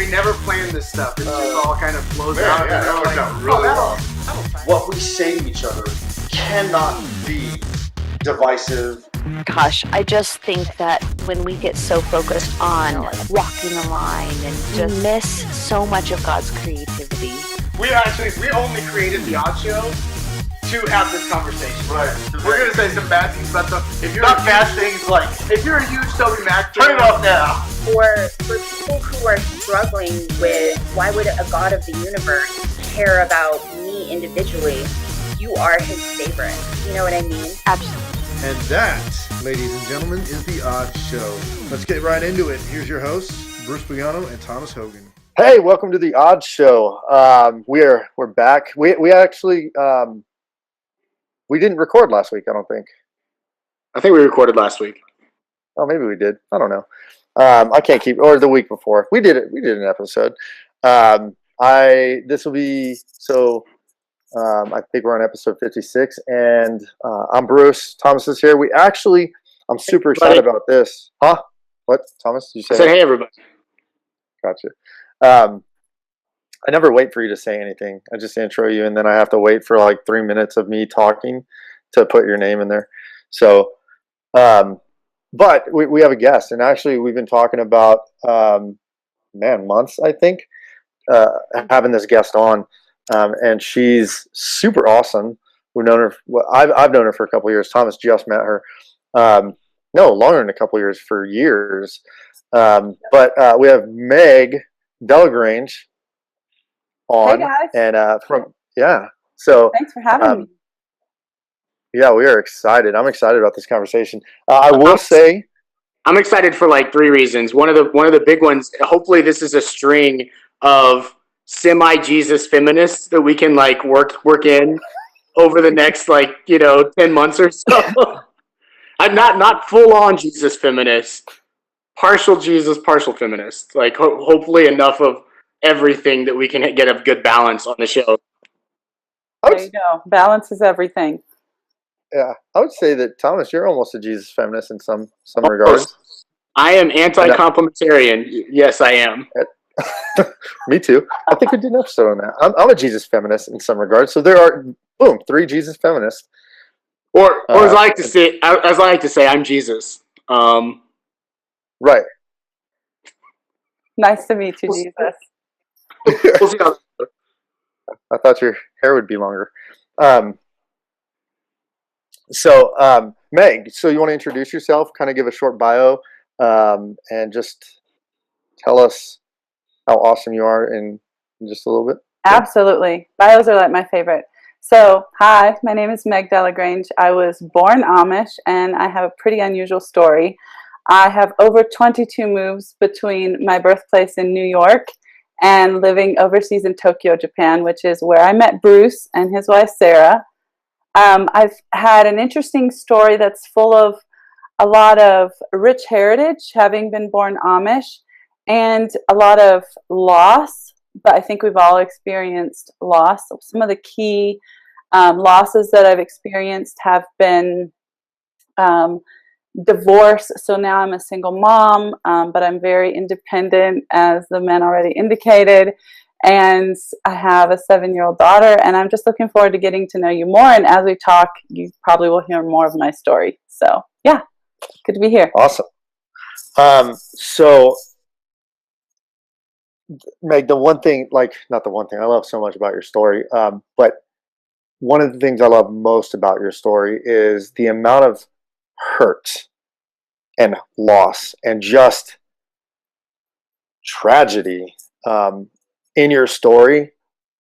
we never plan this stuff. It just all kind of flows out. Yeah, that worked out really well. What we say to each other cannot be divisive. Gosh, I just think that when we get so focused on walking the line and just miss so much of God's creativity. We only created the Odd Show to have this conversation. Right. We're gonna say some bad things about stuff. If you're Not bad things like, if you're a huge Toby Mac turn it off now. Or for people who are struggling with why would a God of the universe care about me individually? You are his favorite. You know what I mean? Absolutely. And that, ladies and gentlemen, is The Odd Show. Let's get right into it. Here's your hosts, Bruce Bugano and Thomas Hogan. Hey, welcome to The Odd Show. We're back. We actually we didn't record last week, I don't think. I think we recorded last week. Oh, maybe we did. I don't know. I can't keep, or the week before. We did it. We did an episode. This will be so. I think we're on episode 56, and I'm Bruce. Thomas is here. I'm super excited about this. Huh? What, Thomas? You I said, hey, everybody. Gotcha. I never wait for you to say anything. I just intro you, and then I have to wait for like 3 minutes of me talking to put your name in there. So, but we have a guest, and actually we've been talking about, months, I think, having this guest on. And she's super awesome. We've known her. Well, I've known her for a couple of years. Thomas just met her. No, longer than a couple of years, for years. But we have Meg Delagrange on. Hey guys. And So thanks for having me. Yeah, we are excited. I'm excited about this conversation. I will say, I'm excited for like 3 reasons. One of the big ones. Hopefully, this is a string of semi-Jesus feminists that we can like work in over the next 10 months or so. I'm not full on Jesus feminist, partial Jesus, partial feminist. Like hopefully enough of everything that we can get a good balance on the show. There you go. Balance is everything. Yeah, I would say that, Thomas, you're almost a Jesus feminist in some regards. I am anti-complementarian. Yes, I am. Me too. I think we did an episode on that. I'm a Jesus feminist in some regards. So there are, 3 Jesus feminists. Or as I like to say, I'm Jesus. Right. Nice to meet you, Jesus. We'll see how. I thought your hair would be longer. Meg, so you want to introduce yourself, kind of give a short bio, and just tell us how awesome you are in just a little bit? Absolutely. Bios are like my favorite. So, hi, my name is Meg Delagrange. I was born Amish, and I have a pretty unusual story. I have over 22 moves between my birthplace in New York and living overseas in Tokyo, Japan, which is where I met Bruce and his wife, Sarah. I've had an interesting story that's full of a lot of rich heritage, having been born Amish, and a lot of loss, but I think we've all experienced loss. Some of the key losses that I've experienced have been divorce. So now I'm a single mom, but I'm very independent, as the men already indicated. And I have a 7-year-old daughter, and I'm just looking forward to getting to know you more. And as we talk, you probably will hear more of my story. So yeah, good to be here. Awesome. So Meg, the one thing, not the one thing I love so much about your story, but one of the things I love most about your story is the amount of hurt and loss and just tragedy in your story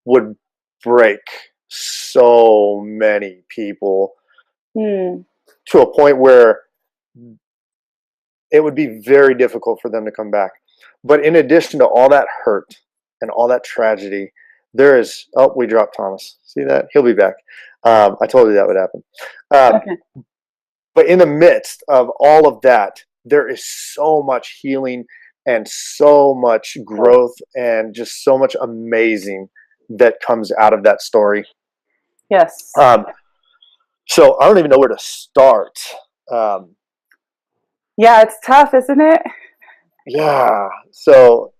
would break so many people to a point where it would be very difficult for them to come back. But in addition to all that hurt and all that tragedy, there is, we dropped Thomas. See that? He'll be back. I told you that would happen. Okay. But in the midst of all of that, there is so much healing and so much growth and just so much amazing that comes out of that story. Yes. So I don't even know where to start. Yeah, it's tough, isn't it? Yeah. So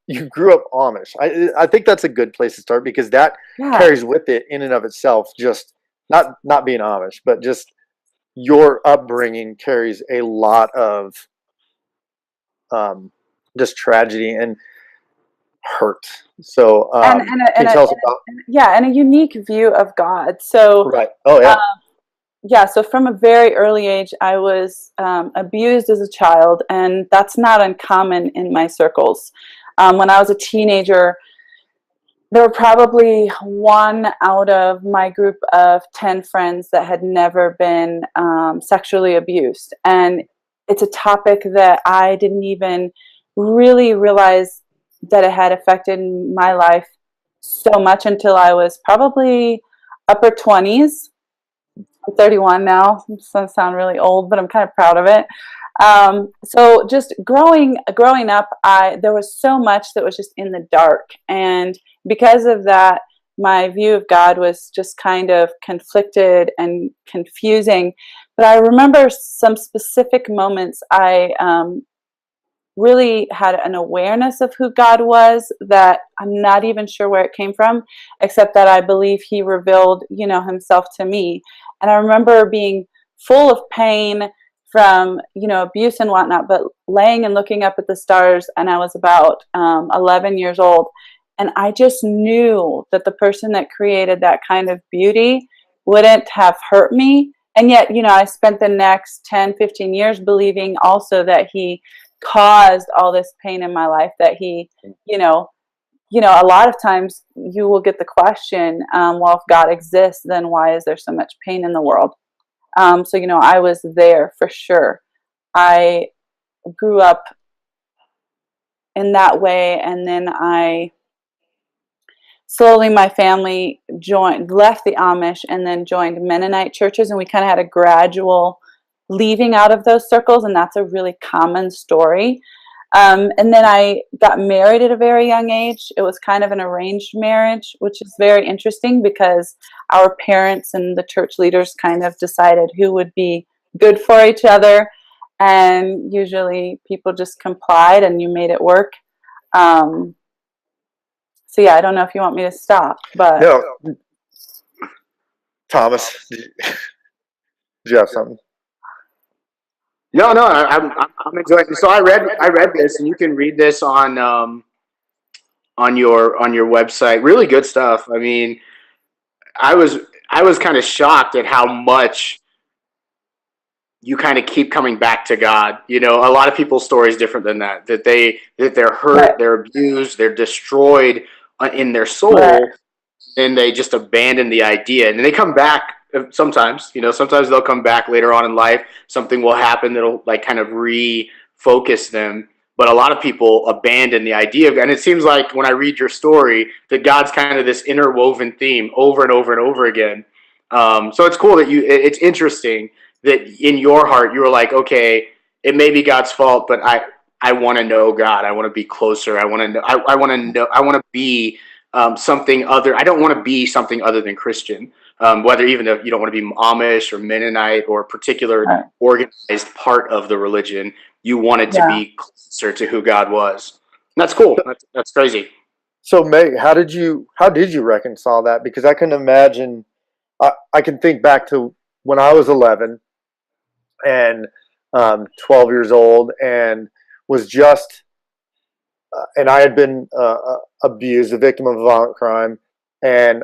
you grew up Amish. I think that's a good place to start, because that carries with it in and of itself, just not being Amish, but just your upbringing carries a lot of just tragedy and hurt. So and can you tell us about? and a unique view of God. So Right. Oh yeah. So from a very early age, I was abused as a child, and that's not uncommon in my circles. When I was a teenager, there were probably 1 out of my group of 10 friends that had never been sexually abused. And it's a topic that I didn't even really realize that it had affected my life so much until I was probably upper 20s. I'm 31 now. It's going to sound really old, but I'm kind of proud of it. So just growing up, there was so much that was just in the dark, and because of that, my view of God was just kind of conflicted and confusing. But I remember some specific moments I really had an awareness of who God was that I'm not even sure where it came from, except that I believe He revealed, Himself to me. And I remember being full of pain from, abuse and whatnot, but laying and looking up at the stars, and I was about 11 years old. And I just knew that the person that created that kind of beauty wouldn't have hurt me. And yet, I spent the next 10, 15 years believing also that He caused all this pain in my life, that He, a lot of times you will get the question, well, if God exists, then why is there so much pain in the world? So, I was there for sure. I grew up in that way, and then slowly my family left the Amish and then joined Mennonite churches, and we kind of had a gradual leaving out of those circles, and that's a really common story. And then I got married at a very young age. It was kind of an arranged marriage, which is very interesting because our parents and the church leaders kind of decided who would be good for each other, and usually people just complied and you made it work. So yeah, I don't know if you want me to stop, but No, Thomas, did you have something? No, I'm enjoying it. So I read this, and you can read this on your website. Really good stuff. I mean, I was kind of shocked at how much you kind of keep coming back to God. A lot of people's story is different than that. That they're hurt, right. They're abused, they're destroyed in their soul, Right. and they just abandon the idea, and they come back. Sometimes, sometimes they'll come back later on in life. Something will happen that'll like kind of refocus them. But a lot of people abandon the idea of, and it seems like when I read your story, that God's kind of this interwoven theme over and over and over again. So it's cool that it's interesting that in your heart you were like, okay, it may be God's fault, but I want to know God. I want to be closer. I want to know. I want to know. I want to be something other. I don't want to be something other than Christian. Whether even if you don't want to be Amish or Mennonite or a particular organized part of the religion, you wanted to be closer to who God was. And that's cool. That's crazy. So Meg, how did you reconcile that? Because I can imagine, I can think back to when I was 11 and 12 years old, and was just, and I had been abused, a victim of a violent crime, and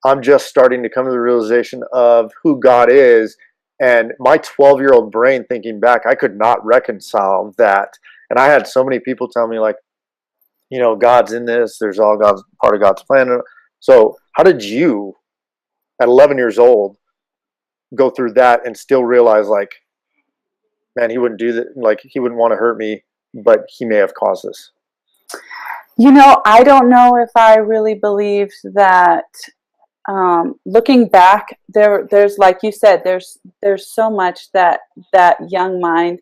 I'm just starting to come to the realization of who God is. And my 12-year-old brain, thinking back, I could not reconcile that. And I had so many people tell me, like, God's in this. There's all God's part of God's plan. So how did you, at 11 years old, go through that and still realize, like, man, He wouldn't do that. Like, He wouldn't want to hurt me, but He may have caused this. I don't know if I really believed that. Looking back, there's like you said, there's so much that young mind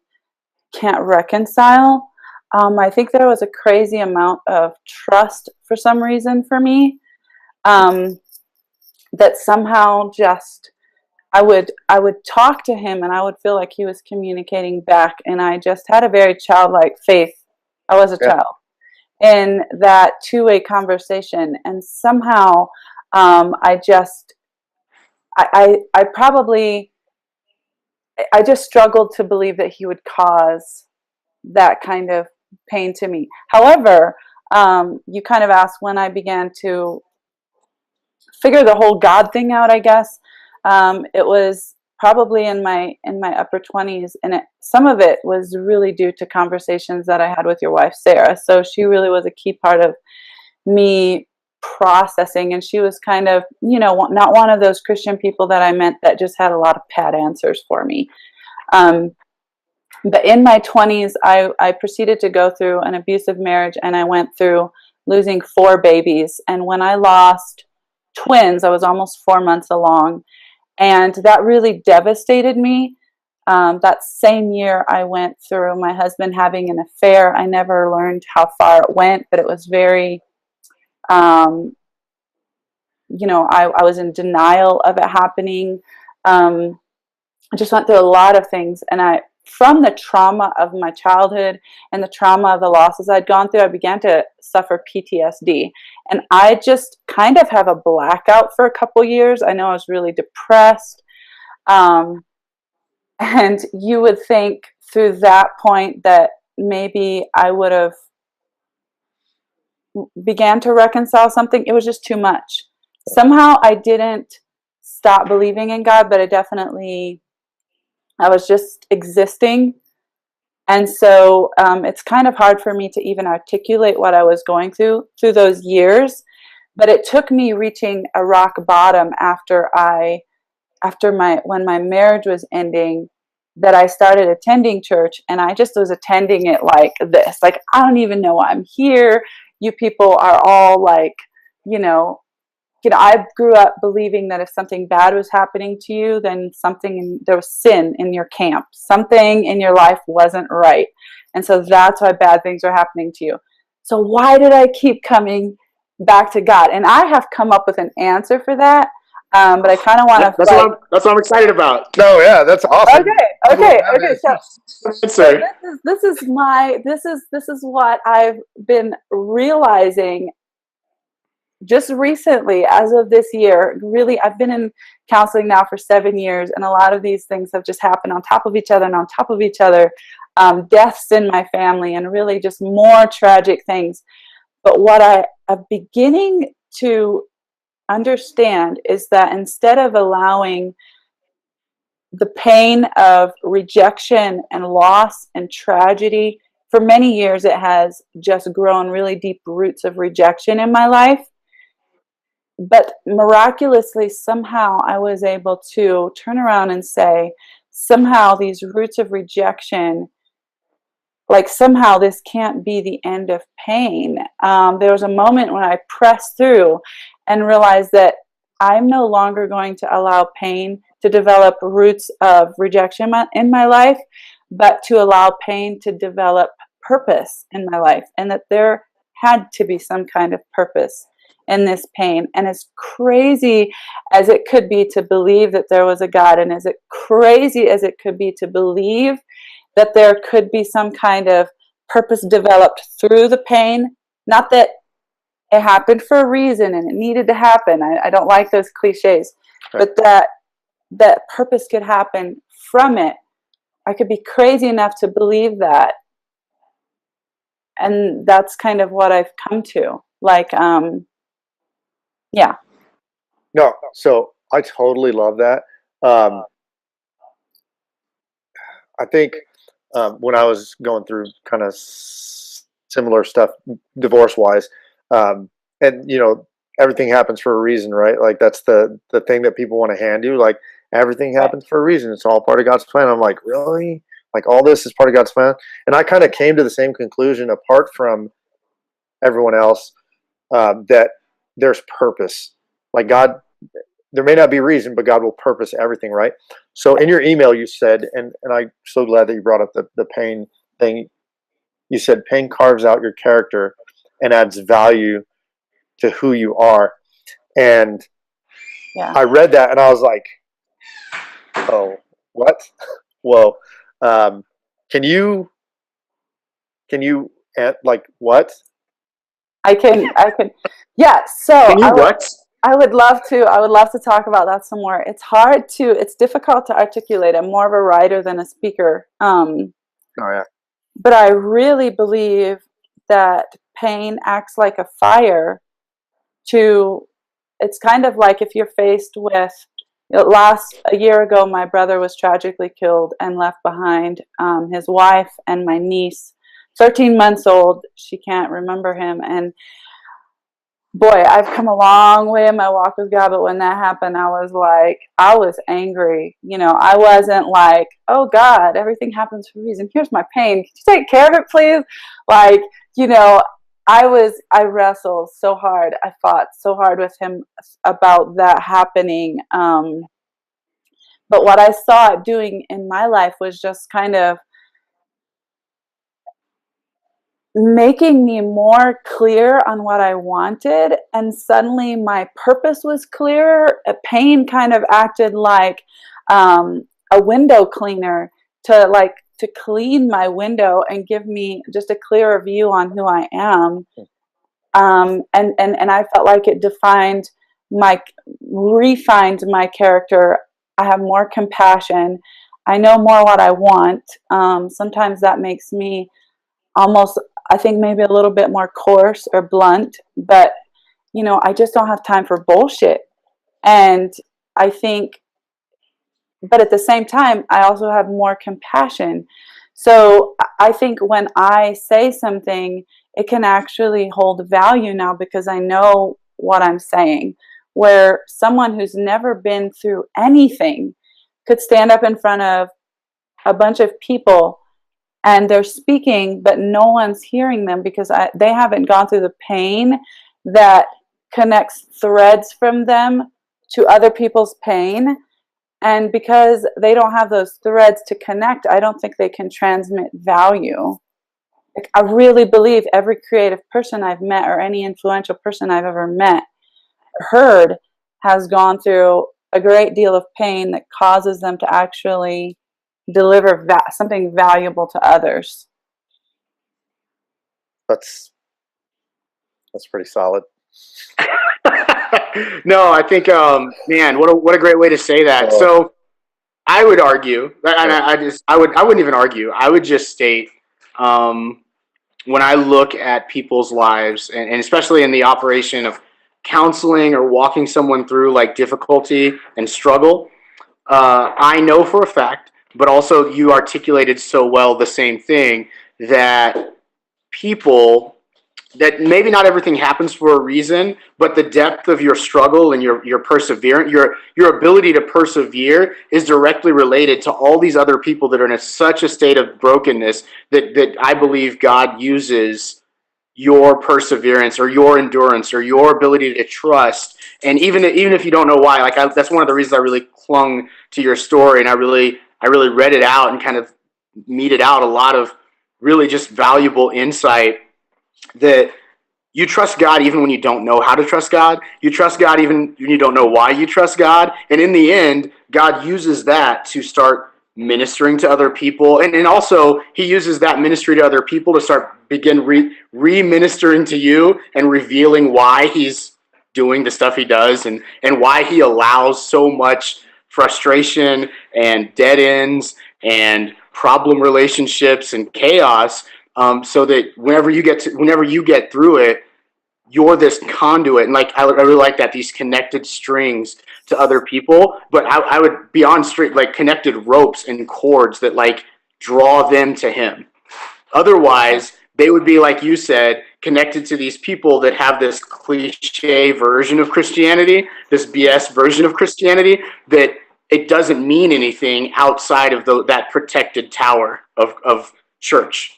can't reconcile. I think there was a crazy amount of trust for some reason for me, that somehow just I would talk to Him and I would feel like He was communicating back, and I just had a very childlike faith. I was a child. in that two-way conversation. And somehow I just struggled to believe that he would cause that kind of pain to me. However, you kind of asked when I began to figure the whole God thing out, I guess. It was probably in my upper 20s, and some of it was really due to conversations that I had with your wife, Sarah. So she really was a key part of me processing, and she was kind of, not one of those Christian people that I met that just had a lot of pat answers for me. But in my 20s, I proceeded to go through an abusive marriage, and I went through losing 4 babies. And when I lost twins, I was almost 4 months along, and that really devastated me. That same year, I went through my husband having an affair. I never learned how far it went, but it was very, I was in denial of it happening. I just went through a lot of things, and from the trauma of my childhood and the trauma of the losses I'd gone through, I began to suffer PTSD. And I just kind of have a blackout for a couple years. I know I was really depressed. And you would think through that point that maybe I would have began to reconcile something. It was just too much. Somehow I didn't stop believing in God, but I was just existing. And so it's kind of hard for me to even articulate what I was going through those years. But it took me reaching a rock bottom when my marriage was ending, that I started attending church, and I just was attending it like this. Like, I don't even know why I'm here. You people are all like, I grew up believing that if something bad was happening to you, then there was sin in your camp. Something in your life wasn't right. And so that's why bad things are happening to you. So why did I keep coming back to God? And I have come up with an answer for that. But I kind of want to. That's what I'm excited about. No, yeah, that's awesome. Okay. So this is what I've been realizing just recently, as of this year. Really, I've been in counseling now for 7 years, and a lot of these things have just happened on top of each other and on top of each other. Deaths in my family, and really just more tragic things. But what I'm beginning to understand is that instead of allowing the pain of rejection and loss and tragedy, for many years it has just grown really deep roots of rejection in my life. But miraculously, somehow I was able to turn around and say, somehow these roots of rejection, like somehow this can't be the end of pain. There was a moment when I pressed through and realized that I'm no longer going to allow pain to develop roots of rejection in my life, but to allow pain to develop purpose in my life, and that there had to be some kind of purpose in this pain. And as crazy as it could be to believe that there was a God, and as crazy as it could be to believe that there could be some kind of purpose developed through the pain, not that it happened for a reason and it needed to happen. I don't like those cliches, but that purpose could happen from it. I could be crazy enough to believe that. And that's kind of what I've come to. Yeah. No, so I totally love that. I think when I was going through kind of similar stuff, divorce-wise, and everything happens for a reason, right? Like that's the thing that people want to hand you. Like everything happens for a reason. It's all part of God's plan. I'm like, really? Like all this is part of God's plan? And I kind of came to the same conclusion, apart from everyone else, that there's purpose. Like God, there may not be reason, but God will purpose everything, right? So in your email, you said, and I'm so glad that you brought up the pain thing. You said pain carves out your character and adds value to who you are. And I read that and I was like, oh, what? Whoa. Can you like what? I can, yeah. So Can you what? I would love to talk about that some more. It's difficult to articulate. I'm more of a writer than a speaker. Oh yeah. But I really believe that pain acts like a fire it's kind of like if you're faced with, a year ago, my brother was tragically killed and left behind his wife and my niece, 13 months old. She can't remember him. And boy, I've come a long way in my walk with God, but when that happened, I was angry. I wasn't like, oh God, everything happens for a reason. Here's my pain. Can you take care of it, please? I wrestled so hard. I fought so hard with him about that happening. But what I saw it doing in my life was just kind of making me more clear on what I wanted, and suddenly my purpose was clear. Pain kind of acted like a window cleaner to clean my window and give me just a clearer view on who I am. And I felt like it refined my character. I have more compassion. I know more what I want. Sometimes that makes me almost, I think, maybe a little bit more coarse or blunt, but I just don't have time for bullshit. And I think, but at the same time, I also have more compassion. So I think when I say something, it can actually hold value now because I know what I'm saying. Where someone who's never been through anything could stand up in front of a bunch of people and they're speaking, but no one's hearing them because they haven't gone through the pain that connects threads from them to other people's pain. And because they don't have those threads to connect, I don't think they can transmit value. I really believe every creative person I've met or any influential person I've ever met, heard, has gone through a great deal of pain that causes them to actually deliver something valuable to others. That's pretty solid. No, I think, man, what a great way to say that. So I would argue, and I wouldn't even argue. I would just state, when I look at people's lives, and especially in the operation of counseling or walking someone through like difficulty and struggle, I know for a fact, but also you articulated so well the same thing, that people, that maybe not everything happens for a reason, but the depth of your struggle and your perseverance, your ability to persevere is directly related to all these other people that are in such a state of brokenness that I believe God uses your perseverance or your endurance or your ability to trust. And even if you don't know why, that's one of the reasons I really clung to your story, and I really read it out and kind of meted out a lot of really just valuable insight, that you trust God even when you don't know how to trust God. You trust God even when you don't know why you trust God. And in the end, God uses that to start ministering to other people. And also, he uses that ministry to other people to begin re-ministering to you and revealing why he's doing the stuff he does, and why he allows so much frustration and dead ends and problem relationships and chaos, so that whenever you get through it, you're this conduit. And I really like that, these connected strings to other people, but I would beyond straight, connected ropes and cords that draw them to him. Otherwise, they would be, like you said, connected to these people that have this cliche version of Christianity, this BS version of Christianity, that it doesn't mean anything outside of that protected tower of church,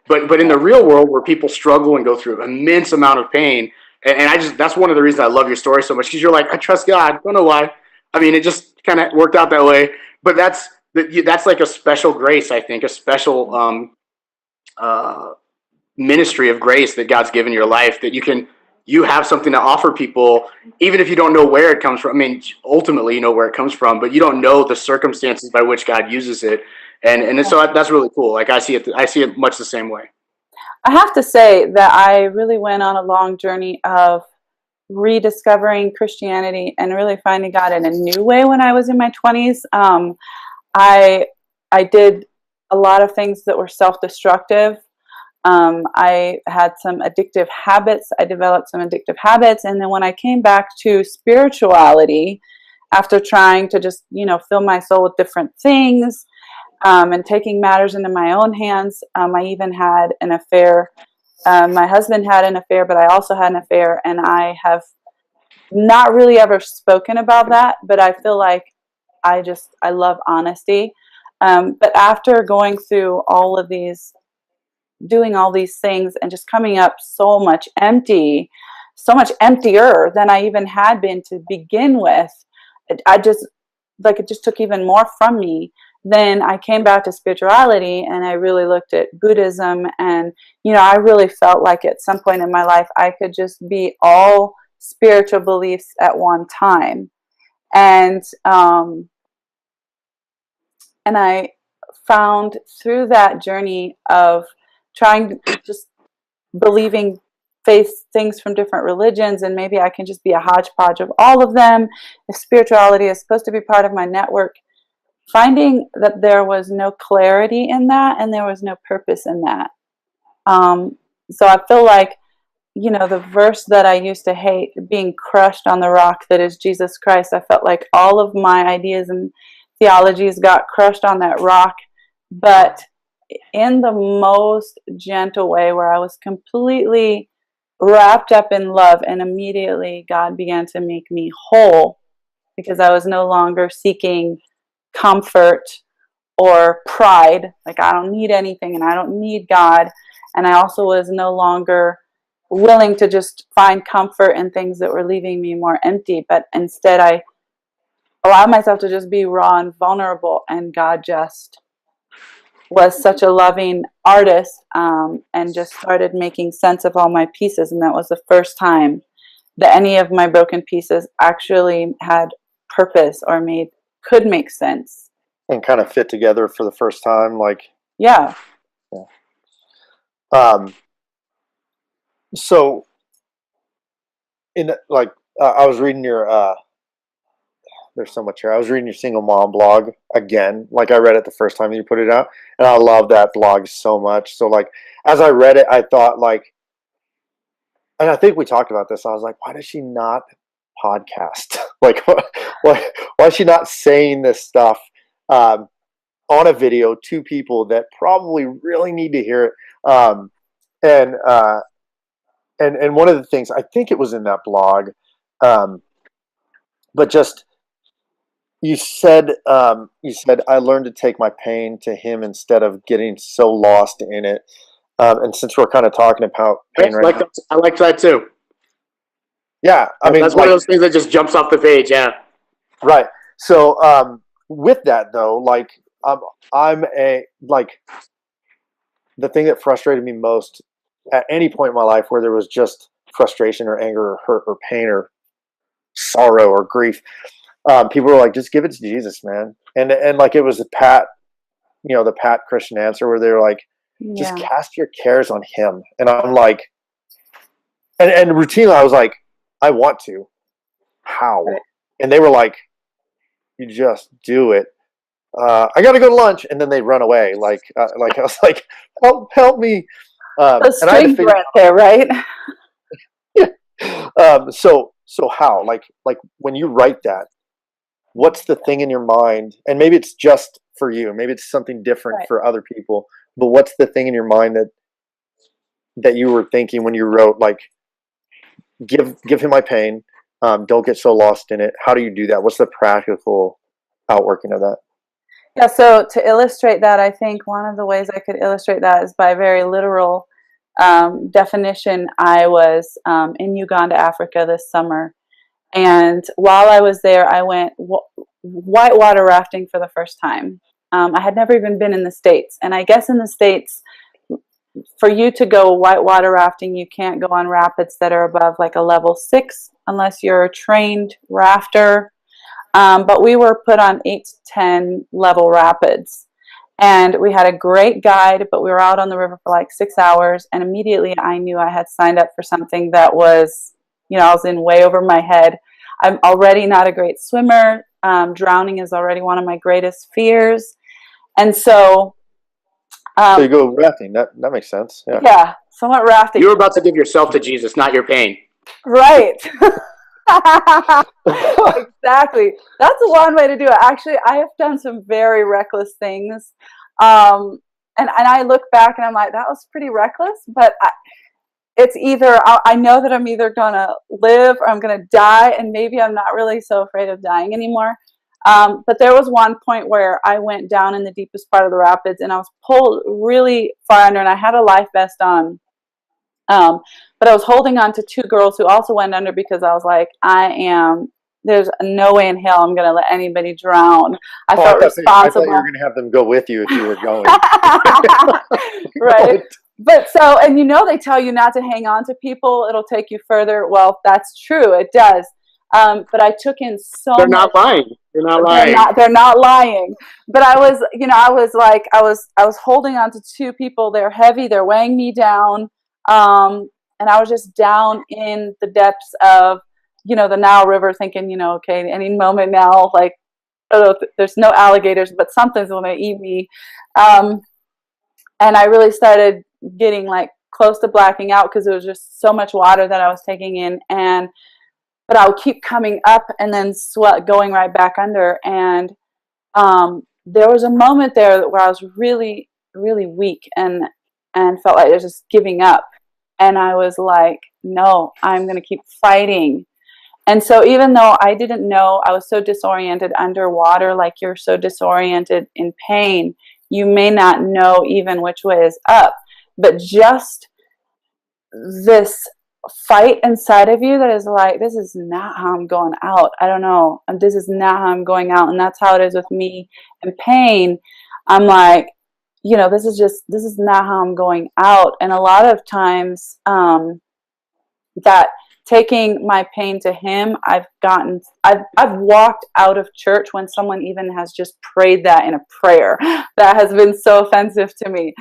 But in the real world, where people struggle and go through an immense amount of pain, and that's one of the reasons I love your story so much, because you're like, I trust God. Don't know why. I mean, it just kind of worked out that way. But that's like a special grace, I think, a special ministry of grace that God's given your life, that you have something to offer people, even if you don't know where it comes from. I mean, ultimately you know where it comes from, but you don't know the circumstances by which God uses it. And so that's really cool. I see it much the same way. I have to say that I really went on a long journey of rediscovering Christianity and really finding God in a new way when I was in my 20s. I did a lot of things that were self-destructive. I had some addictive habits. I developed some addictive habits. And then when I came back to spirituality, after trying to just, fill my soul with different things, and taking matters into my own hands, I even had an affair. My husband had an affair, but I also had an affair. And I have not really ever spoken about that, but I feel like I love honesty. But after going through all of these, doing all these things and just coming up so much emptier than I even had been to begin with, it just took even more from me. Then I came back to spirituality and I really looked at Buddhism, and I really felt like at some point in my life I could just be all spiritual beliefs at one time. And I found through that journey of trying to just believing things from different religions, and maybe I can just be a hodgepodge of all of them, if spirituality is supposed to be part of my network, finding that there was no clarity in that and there was no purpose in that. So I feel like, the verse that I used to hate, being crushed on the rock that is Jesus Christ, I felt like all of my ideas and theologies got crushed on that rock, but in the most gentle way, where I was completely wrapped up in love, and immediately God began to make me whole, because I was no longer seeking comfort or pride, like I don't need anything and I don't need God. And I also was no longer willing to just find comfort in things that were leaving me more empty, but instead I allowed myself to just be raw and vulnerable, and God just was such a loving artist, and just started making sense of all my pieces. And that was the first time that any of my broken pieces actually had purpose or could make sense and kind of fit together for the first time. Yeah. So I was reading your there's so much here. I was reading your single mom blog again. I read it the first time you put it out, and I love that blog so much. So as I read it, I thought and I think we talked about this. I was like, why does she not podcast? Why is she not saying this stuff on a video to people that probably really need to hear it? And one of the things, I think it was in that blog, but just you said I learned to take my pain to him instead of getting so lost in it. And since we're kind of talking about pain right now, I like that too. Yeah, I mean, that's one of those things that just jumps off the page. Yeah, right. So with that though, the thing that frustrated me most at any point in my life where there was just frustration or anger or hurt or pain or sorrow or grief, people were like, just give it to Jesus, man. And it was the pat Christian answer where they were like, just cast your cares on him. And I'm like, and routinely I was like, I want to. How? And they were like, you just do it. I got to go to lunch, and then they run away. I was like, help me. The strings right there, right? Yeah. So how? When you write that, what's the thing in your mind? And maybe it's just for you. Maybe it's something different for other people. But what's the thing in your mind that you were thinking when you wrote, give him my pain, don't get so lost in it? How do you do that? What's the practical outworking of that? Yeah, so to illustrate that, I think one of the ways I could illustrate that is by a very literal definition. I was in Uganda, Africa this summer, and while I was there, I went whitewater rafting for the first time. I had never even been in the States, and I guess in the States, for you to go whitewater rafting, you can't go on rapids that are above a level 6 unless you're a trained rafter. But we were put on 8 to 10 level rapids. And we had a great guide, but we were out on the river for like 6 hours. And immediately I knew I had signed up for something that was, I was in way over my head. I'm already not a great swimmer. Drowning is already one of my greatest fears. And so... so you go rafting. That makes sense. Yeah. Yeah, somewhat rafting. You were about to give yourself to Jesus, not your pain. Right. Exactly. That's one way to do it. Actually, I have done some very reckless things. And I look back and I'm like, that was pretty reckless, but it's either, I know that I'm either going to live or I'm going to die, and maybe I'm not really so afraid of dying anymore. But there was one point where I went down in the deepest part of the rapids and I was pulled really far under, and I had a life vest on. But I was holding on to two girls who also went under, because I was like, there's no way in hell I'm going to let anybody drown. I felt responsible. I thought you were going to have them go with you if you were going. Right. But so, and they tell you not to hang on to people. It'll take you further. Well, that's true. It does. But I took in so much. They're not lying. They're not lying. They're not lying. But I was holding on to two people. They're heavy. They're weighing me down. And I was just down in the depths of, the Nile River, thinking, okay, any moment now, like, there's no alligators, but something's going to eat me. And I really started getting like close to blacking out, because there was just so much water that I was taking in. But I would keep coming up and then going right back under. And there was a moment there where I was really, really weak and felt like I was just giving up. And I was like, no, I'm going to keep fighting. And so even though I didn't know, I was so disoriented underwater, like you're so disoriented in pain, you may not know even which way is up. But just this fight inside of you that is like, this is not how I'm going out. I don't know. And this is not how I'm going out. And that's how it is with me in pain. I'm like, this is not how I'm going out. And a lot of times, that taking my pain to him, I've walked out of church when someone even has just prayed that in a prayer. That has been so offensive to me.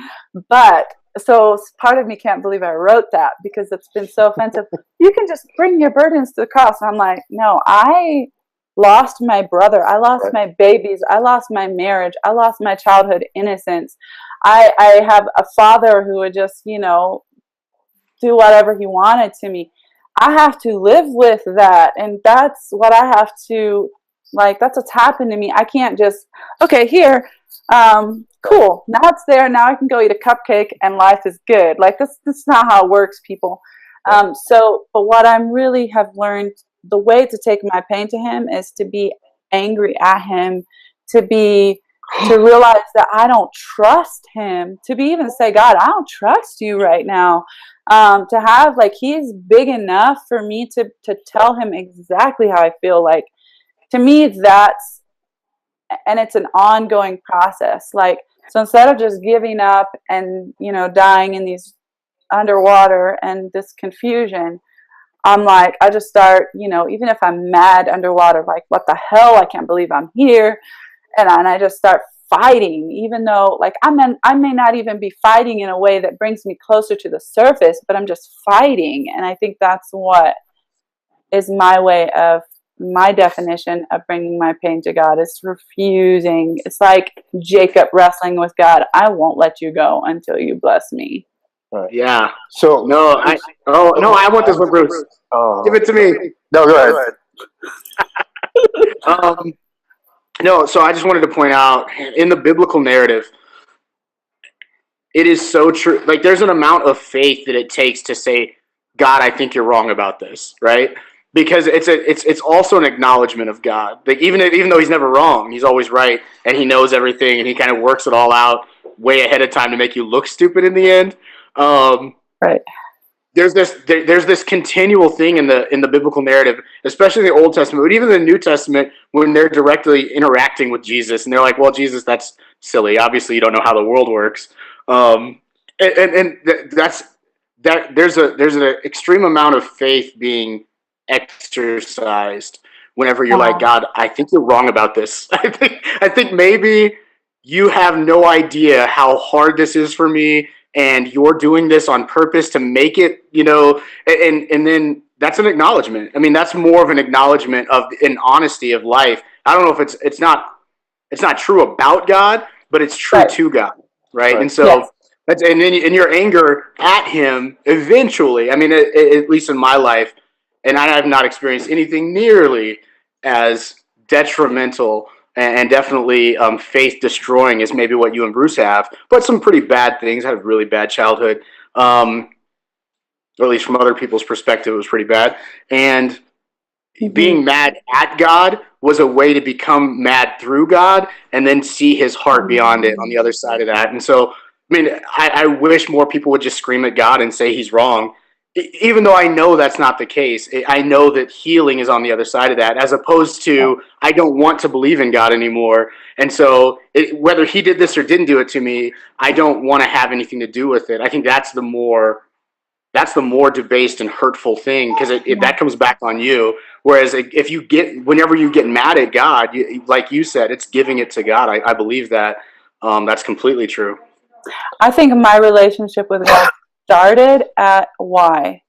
But so part of me can't believe I wrote that, because it's been so offensive. You can just bring your burdens to the cross. And I'm like, no, I lost my brother. I lost my babies. I lost my marriage. I lost my childhood innocence. I have a father who would just, do whatever he wanted to me. I have to live with that. And that's what I have to, like, that's what's happened to me. I can't just, okay, here, cool. Now it's there. Now I can go eat a cupcake and life is good. Like, that's not how it works, people. But what I'm really have learned, the way to take my pain to him is to be angry at him, to realize that I don't trust him, to be even say, God, I don't trust you right now. To have, like, he's big enough for me to tell him exactly how I feel. Like, to me, and it's an ongoing process. Like, so instead of just giving up and, dying in these underwater and this confusion, I'm like, I just start, even if I'm mad underwater, like, what the hell? I can't believe I'm here. And I just start fighting, even though, like, I may not even be fighting in a way that brings me closer to the surface, but I'm just fighting. And I think that's what is my definition of bringing my pain to God, is refusing. It's like Jacob wrestling with God. I won't let you go until you bless me. Right. Yeah. So I want this one, Bruce. Give it to me. No, go ahead. No, so I just wanted to point out, in the biblical narrative, it is so true. Like, there's an amount of faith that it takes to say, God, I think you're wrong about this, right? Because it's also an acknowledgement of God. Like, even though he's never wrong, he's always right, and he knows everything, and he kind of works it all out way ahead of time to make you look stupid in the end. Right. There's this continual thing in the biblical narrative, especially in the Old Testament, but even in the New Testament, when they're directly interacting with Jesus, and they're like, "Well, Jesus, that's silly. Obviously, you don't know how the world works." There's an extreme amount of faith being exercised whenever you're like, God, I think you're wrong about this. I think maybe you have no idea how hard this is for me, and you're doing this on purpose to make it, and then that's an acknowledgement. I mean, that's more of an acknowledgement of an honesty of life. I don't know if it's not true about God, but it's true Right. to God, right? Right. And so Yes. and then in your anger at him, eventually, I mean, at least in my life, and I have not experienced anything nearly as detrimental and definitely faith destroying as maybe what you and Bruce have, but some pretty bad things. I had a really bad childhood, or at least from other people's perspective, it was pretty bad. And being mad at God was a way to become mad through God and then see his heart beyond it on the other side of that. And so, I mean, I wish more people would just scream at God and say he's wrong, even though I know that's not the case. I know that healing is on the other side of that, as opposed to I don't want to believe in God anymore. And so whether he did this or didn't do it to me, I don't want to have anything to do with it. I think that's the more debased and hurtful thing, because that comes back on you. Whereas whenever you get mad at God, like you said, it's giving it to God. I believe that. That's completely true. I think my relationship with God started at why.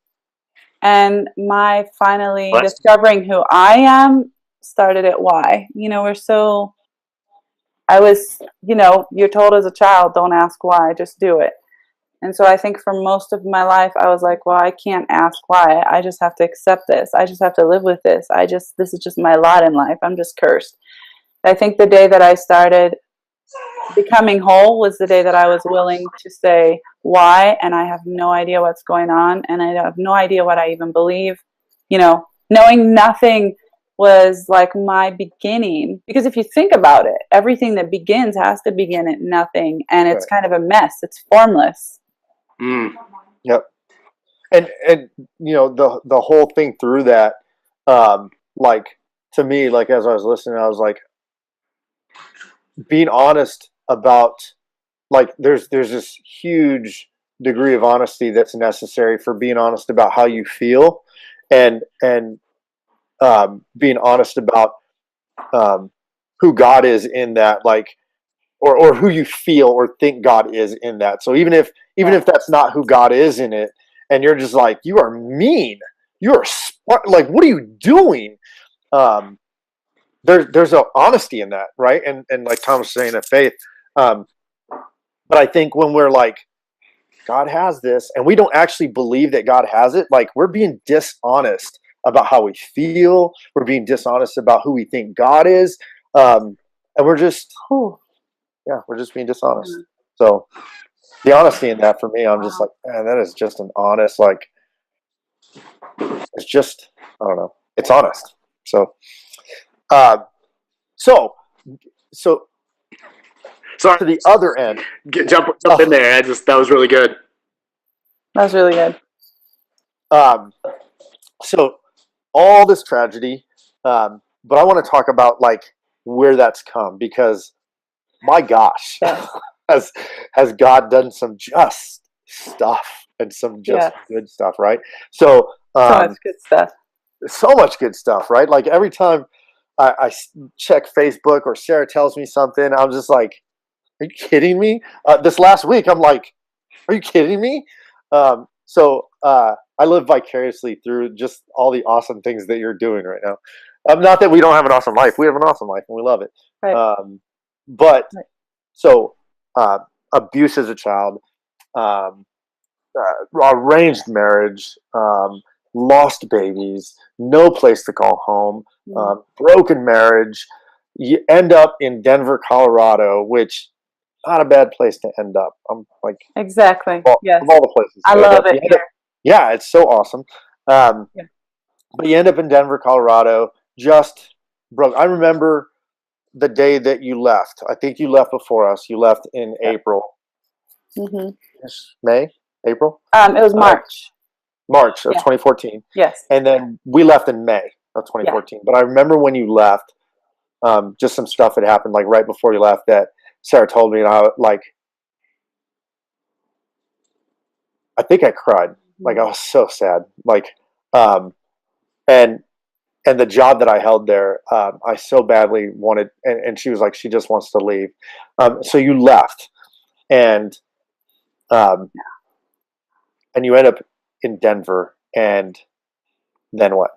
And my finally discovering who I am started at why. I was, you're told as a child, don't ask why, just do it. And so I think for most of my life, I was like, well, I can't ask why. I just have to accept this. I just have to live with this. This is just my lot in life. I'm just cursed. I think the day that I started becoming whole was the day that I was willing to say why, and I have no idea what's going on, and I have no idea what I even believe. Knowing nothing was like my beginning, because if you think about it, everything that begins has to begin at nothing, and it's kind of a mess. It's formless. Yep. And the whole thing through that, like, to me, like, as I was listening, I was like, being honest about, like, there's this huge degree of honesty that's necessary for being honest about how you feel, and being honest about who God is in that, like, or who you feel or think God is in that. So even if that's not who God is in it, and you're just like, you are mean, you're like, what are you doing? There's an honesty in that, right? And like Tom was saying, a faith. But I think when we're like, God has this, and we don't actually believe that God has it, like, we're being dishonest about how we feel. We're being dishonest about who we think God is, and we're just, we're just being dishonest. So the honesty in that, for me, I'm just like, man, that is just an honest, like, it's just, I don't know, it's honest. So, so Sorry, to the other end, jump in there. That was really good. That was really good. So all this tragedy, but I want to talk about, like, where that's come, because my gosh, has God done some just stuff and some just good stuff, right? So much good stuff. So much good stuff, right? Like, every time I check Facebook or Sarah tells me something, I'm just like, are you kidding me? This last week, I'm like, are you kidding me? So I live vicariously through just all the awesome things that you're doing right now. Not that we don't have an awesome life. We have an awesome life, and we love it. Right. But so abuse as a child, arranged marriage, lost babies, no place to call home, broken marriage. You end up in Denver, Colorado, which, not a bad place to end up. I'm like, exactly. Of all the places, I love it here. Yeah, it's so awesome. But you end up in Denver, Colorado. Just broke. I remember the day that you left. I think you left before us. You left in April. Mm-hmm. May, April. It was March. March of 2014. Yes. And then we left in May of 2014. But I remember when you left, just some stuff had happened, like, right before you left, that Sarah told me, and I think I cried. Like, I was so sad. Like, and and the job that I held there, I so badly wanted, and she was like, she just wants to leave. So you left, and you end up in Denver, and then what?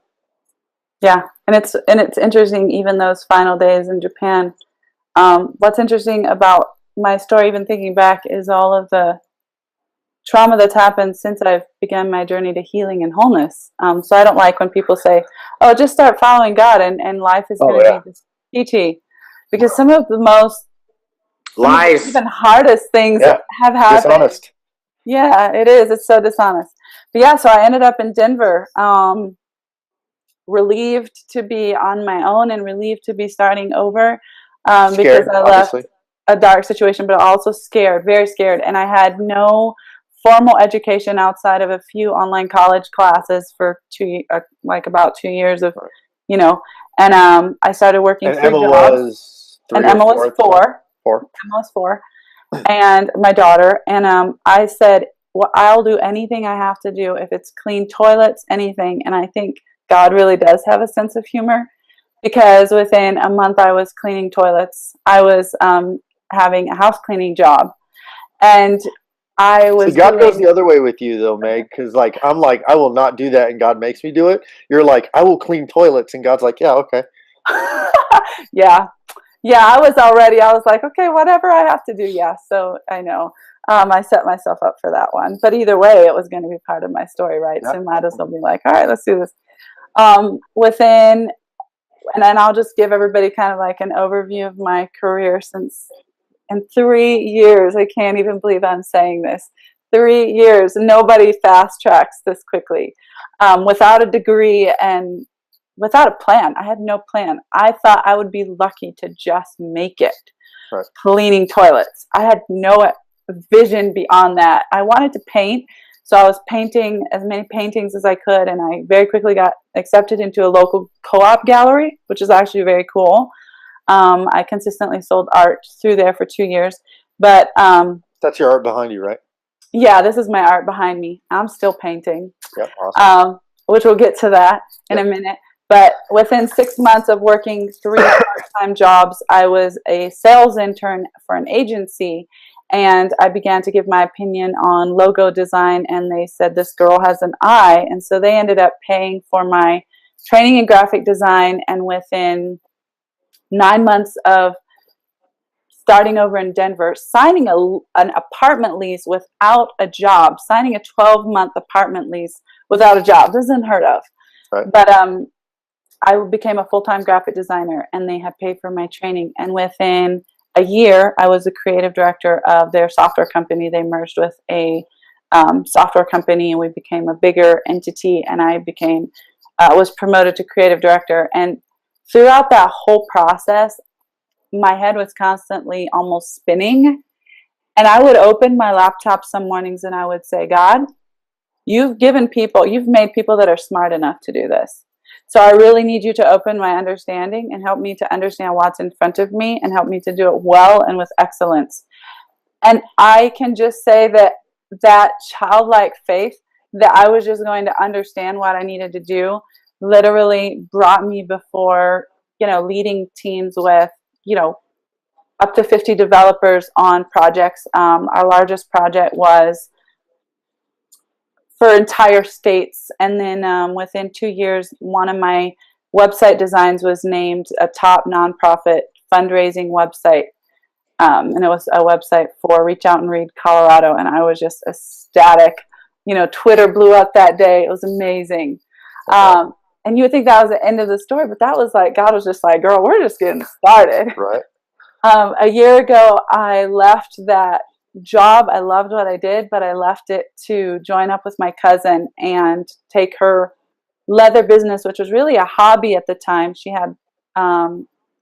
Yeah, and it's interesting. Even those final days in Japan. What's interesting about my story, even thinking back, is all of the trauma that's happened since I've begun my journey to healing and wholeness. So I don't like when people say, "Oh, just start following God and life is going to be just peachy," because some of the most Lies. even hardest things have happened. Dishonest. Yeah, it is. It's so dishonest. But yeah, so I ended up in Denver, relieved to be on my own and relieved to be starting over, because I left a dark situation, but also scared, very scared. And I had no formal education outside of a few online college classes for about 2 years of, and I started working 3 jobs. Emma was four. Emma was 4. And my daughter, and I said, well, I'll do anything I have to do if it's clean toilets, anything. And I think God really does have a sense of humor, because within a month I was cleaning toilets. I was having a house cleaning job, and I was. See, God goes the other way with you, though, Meg, because I'm like, I will not do that, and God makes me do it. You're like, I will clean toilets, and God's like, yeah, okay. Yeah, I was like, okay, whatever I have to do. Yeah, so I know. I set myself up for that one. But either way, it was going to be part of my story, right? Yep. So might as well be like, all right, let's do this. And then I'll just give everybody kind of like an overview of my career since in 3 years, I can't even believe I'm saying this, 3 years, nobody fast tracks this quickly, without a degree and without a plan. I had no plan. I thought I would be lucky to just make it cleaning toilets. I had no vision beyond that. I wanted to paint, so I was painting as many paintings as I could, and I very quickly got accepted into a local co-op gallery, which is actually very cool. I consistently sold art through there for 2 years, but that's your art behind you, right? Yeah, this is my art behind me. I'm still painting. Yep, awesome. Which we'll get to that in a minute. But within 6 months of working 3 part-time jobs, I was a sales intern for an agency, and I began to give my opinion on logo design, and they said, this girl has an eye. And so they ended up paying for my training in graphic design, and within 9 months of starting over in Denver, signing an apartment lease without a job, signing a 12-month apartment lease without a job. This is unheard of. Right. But I became a full-time graphic designer, and they had paid for my training. And within a year, I was the creative director of their software company. They merged with a software company, and we became a bigger entity. And I was promoted to creative director. And throughout that whole process, my head was constantly almost spinning. And I would open my laptop some mornings and I would say, God, you've made people that are smart enough to do this. So I really need you to open my understanding and help me to understand what's in front of me and help me to do it well and with excellence. And I can just say that childlike faith that I was just going to understand what I needed to do literally brought me before, leading teams with, up to 50 developers on projects. Our largest project was for entire states. And then within 2 years, one of my website designs was named a top nonprofit fundraising website. And it was a website for Reach Out and Read Colorado. And I was just ecstatic. Twitter blew up that day. It was amazing. And you would think that was the end of the story, but that was like, God was just like, girl, we're just getting started. Right. A year ago, I left that job. I loved what I did, but I left it to join up with my cousin and take her leather business, which was really a hobby at the time. She had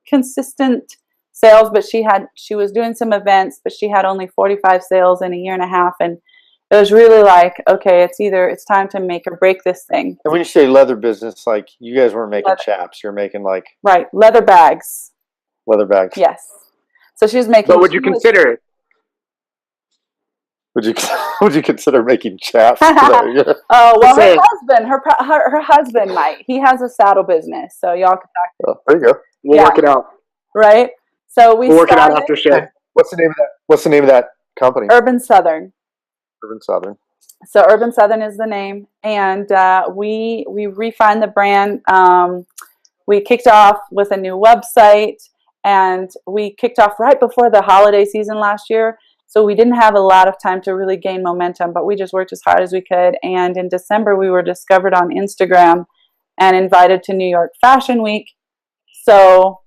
consistent sales, but she was doing some events, but she had only 45 sales in a year and a half. And it was really like, okay, it's time to make or break this thing. And when you say leather business, like you guys weren't making chaps, you're making right, leather bags. Leather bags. Yes. So she was making. But would you consider it? Would you consider making chaps? Oh well, her husband might. He has a saddle business, so y'all can talk. Oh, there you go. We'll work it out. Right. So We'll work it out after show. What's the name of that company? Urban Southern. Urban Southern. So Urban Southern is the name, and we refined the brand. We kicked off with a new website, and we kicked off right before the holiday season last year. So we didn't have a lot of time to really gain momentum, but we just worked as hard as we could. And in December, we were discovered on Instagram and invited to New York Fashion Week. So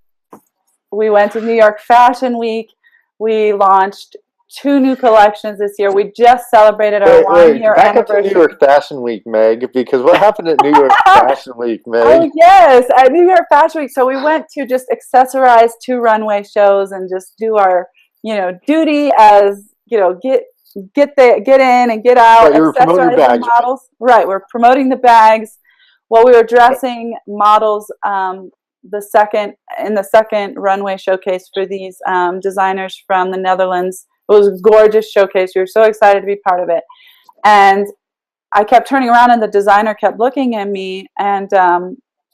we went to New York Fashion Week. We launched 2 new collections this year. We just celebrated our 1-year back anniversary. up to New York Fashion Week, Meg, because what happened at New York Fashion Week, Meg? Oh, yes, at New York Fashion Week. So we went to just accessorize 2 runway shows and just do our, duty as, get in and get out. Right, you were promoting the bags, models. Right, we're promoting the bags. Well, we were dressing models in the second runway showcase for these designers from the Netherlands. It was a gorgeous showcase. We were so excited to be part of it. And I kept turning around and the designer kept looking at me, and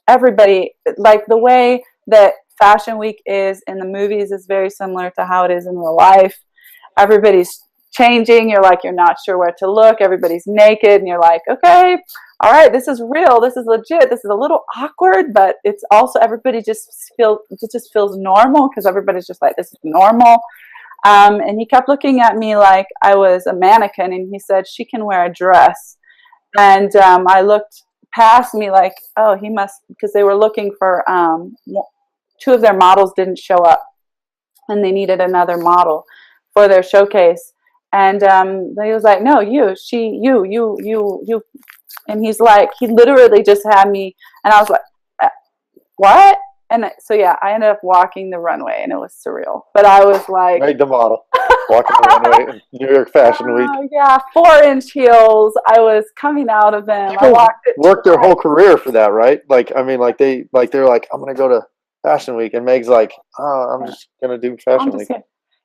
everybody, like the way that Fashion Week is in the movies is very similar to how it is in real life. Everybody's changing. You're not sure where to look. Everybody's naked, and you're like, okay, all right, this is real. This is legit. This is a little awkward, but it's also everybody just feels normal because everybody's just like, this is normal. And he kept looking at me like I was a mannequin, and he said, she can wear a dress. And I looked past me like, oh, he must, because they were looking for 2 of their models didn't show up, and they needed another model for their showcase. And he was like, no, you. And he's like, he literally just had me, and I was like, what? And so, yeah, I ended up walking the runway, and it was surreal. But I was like... Made the model. Walking the runway in New York Fashion Week. Yeah, 4-inch heels. I was coming out of them. People worked their whole career for that, right? They're like, I'm going to go to Fashion Week. And Meg's like, oh, I'm just going to do Fashion Week.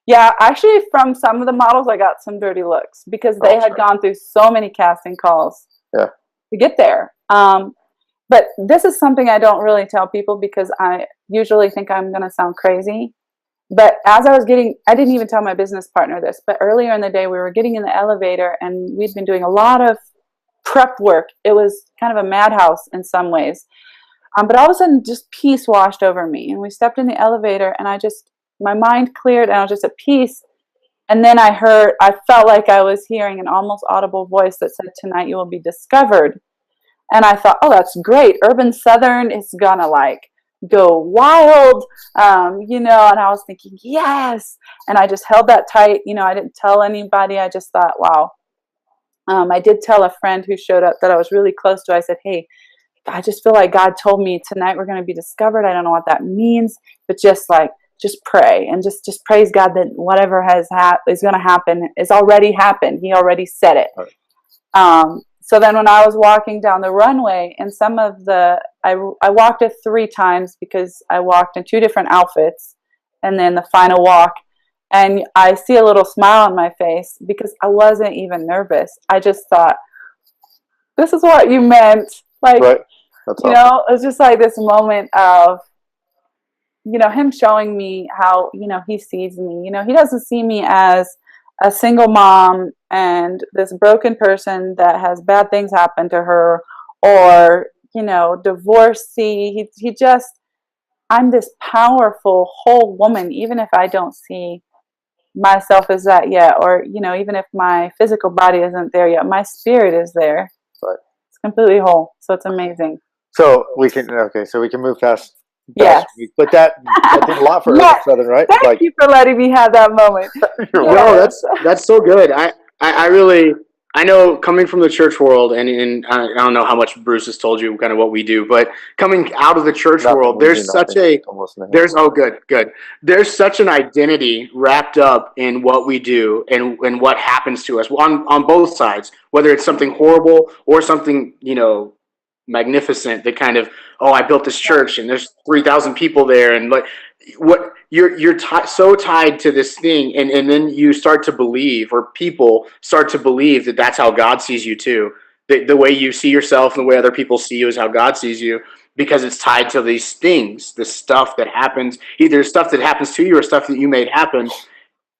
Yeah, actually, from some of the models, I got some dirty looks because they had gone through so many casting calls to get there. But this is something I don't really tell people because I usually think I'm going to sound crazy. But as I didn't even tell my business partner this, but earlier in the day, we were getting in the elevator and we'd been doing a lot of prep work. It was kind of a madhouse in some ways. But all of a sudden, just peace washed over me. And we stepped in the elevator and my mind cleared and I was just at peace. And then I felt like I was hearing an almost audible voice that said, tonight you will be discovered. And I thought, oh, that's great. Urban Southern is gonna go wild, and I was thinking, yes. And I just held that tight. I didn't tell anybody. I just thought, wow. I did tell a friend who showed up that I was really close to. I said, hey, I just feel like God told me tonight we're going to be discovered. I don't know what that means, but just pray and just praise God that whatever is going to happen is already happened. He already said it. Right. So then when I was walking down the runway, and I walked it 3 times because I walked in 2 different outfits, and then the final walk, and I see a little smile on my face because I wasn't even nervous. I just thought, this is what you meant. Right. That's awesome. It was just like this moment of, him showing me how, he sees me. He doesn't see me as a single mom and this broken person that has bad things happen to her, or, divorcee. I'm this powerful whole woman, even if I don't see myself as that yet, or, even if my physical body isn't there yet, my spirit is there. Right. It's completely whole. So it's amazing. So we can move past. Yes. But that did a lot for Urban Southern, right? Thank you for letting me have that moment. No, that's so good. I know coming from the church world, and I don't know how much Bruce has told you kind of what we do, but coming out of the church world, there's such an identity wrapped up in what we do and what happens to us on both sides, whether it's something horrible or something, magnificent, that kind of, oh, I built this church and there's 3,000 people there, and like what you're so tied to this thing, and then you start to believe, or people start to believe, that that's how God sees you too. The way you see yourself and the way other people see you is how God sees you, because it's tied to these things, the stuff that happens, either stuff that happens to you or stuff that you made happen.